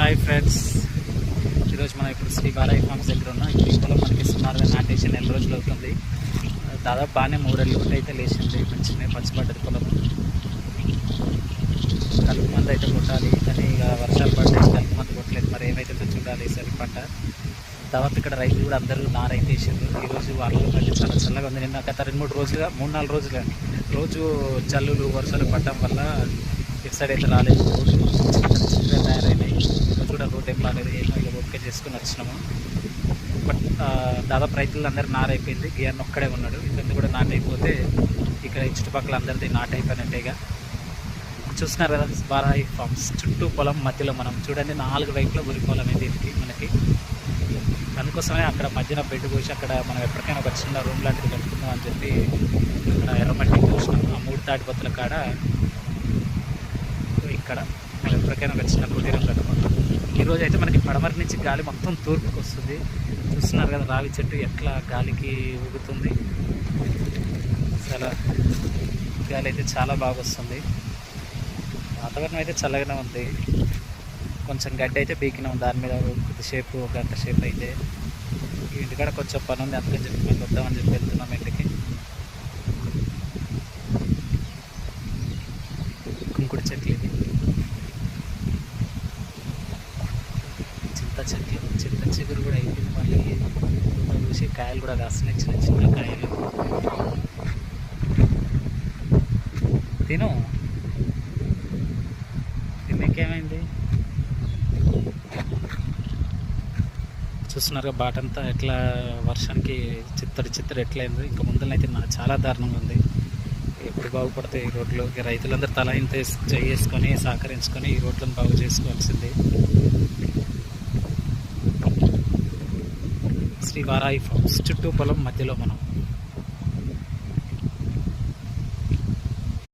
Hi friends, ఈరోజు మనం ఇప్పుడు శ్రీ వారాయి ఫార్మ్స్ దగ్గర ఉన్నాం. ఈ పొలం మనకి సుమారుగా నాటేసి 4 రోజులు అవుతుంది. దాదాపు బాగానే 3 గుంట అయితే లేచింది. మంచిగా పచ్చిపడ్డది పొలం. కలుపు మంది అయితే కొట్టాలి, కానీ ఇక వర్షాలు పడ్డాయి, కలుపు మంది కొట్టలేదు. మరి ఏమైతే చూడాలి ఈసారి పంట. తర్వాత ఇక్కడ రైతులు కూడా అందరూ నారైతే వేసారు. ఈరోజు వాతావరణం అయితే చాలా చల్లగా ఉంది. నిన్న గత 2-3 రోజులుగా 3-4 రోజులు రోజు జల్లులు వర్షాలు పడడం వల్ల ఇటు సైడ్ అయితే రాలేదు. రోడ్లు చిన్నగా తయారైనాయి. ఈరోజు కూడా రోడ్ ఏం రాలేదు. ఏమో ఇక ఓకే చేసుకుని వచ్చినాము. బట్ దాదాపు రైతులు అందరూ నారైపోయింది. గియర్ ఒక్కడే ఉన్నాడు. ఇతను కూడా నాటైపోతే ఇక్కడ ఈ చుట్టుపక్కల అందరిది నాటైపోయినట్టేగా. చూస్తున్నారు కదా వారాయి ఫార్మ్స్ చుట్టూ పొలం మధ్యలో మనం చూడండి 4 వైపులో వరి పొలం అయితే ఇది మనకి. అందుకోసమే అక్కడ మధ్యన బెడ్ పోసి అక్కడ మనం ఎప్పటికైనా ఒక చిన్న రూమ్ లాంటిది కట్టుకుందాం అని చెప్పి అక్కడ ఎర్రమట్టి చూసినాము. ఆ 3 తాటిపత్తుల కాడ ఇక్కడ మనం ఎప్పటికైనా ఒక చిన్న కుటీరం కట్టుకుంటాం. ఈరోజు అయితే మనకి పడమర నుంచి గాలి మొత్తం తూర్పుకి వస్తుంది. చూస్తున్నారు కదా రావి చెట్టు ఎట్లా గాలికి ఊగుతుంది. చాలా గాలి అయితే చాలా బాగా వస్తుంది. వాతావరణం అయితే చల్లగానే ఉంది. కొంచెం గడ్డి అయితే బీకినాం దాని మీద కొద్దిసేపు, 1 గంట సేపు అయితే. ఇంటికాడ కొంచెం పని ఉంది, అందుకని చెప్పి మేము వద్దామని చెప్పి వెళ్తున్నాం ఇంటికి. కుంకుడు చెట్లు ఇది, చింత చిగురు కూడా అయిపోయింది. మళ్ళీ చూసి కాయలు కూడా కాస్తున్నాయి, చిన్న చిన్న కాయలు. తినేకేమైంది చూస్తున్నారుగా బాటంతా ఎట్లా వర్షానికి చిత్తడి ఎట్లయింది. ఇంకా ముందలైతే చాలా దారుణంగా ఉంది. ఎప్పుడు బాగుపడతాయి ఈ రోడ్లు. రైతులందరూ తల ఇంత చేసుకొని సహకరించుకొని ఈ రోడ్లను బాగు చేసుకోవాల్సింది. శ్రీ వారాయి ఫార్మ్స్ చుట్టూ పొలం మధ్యలో మనం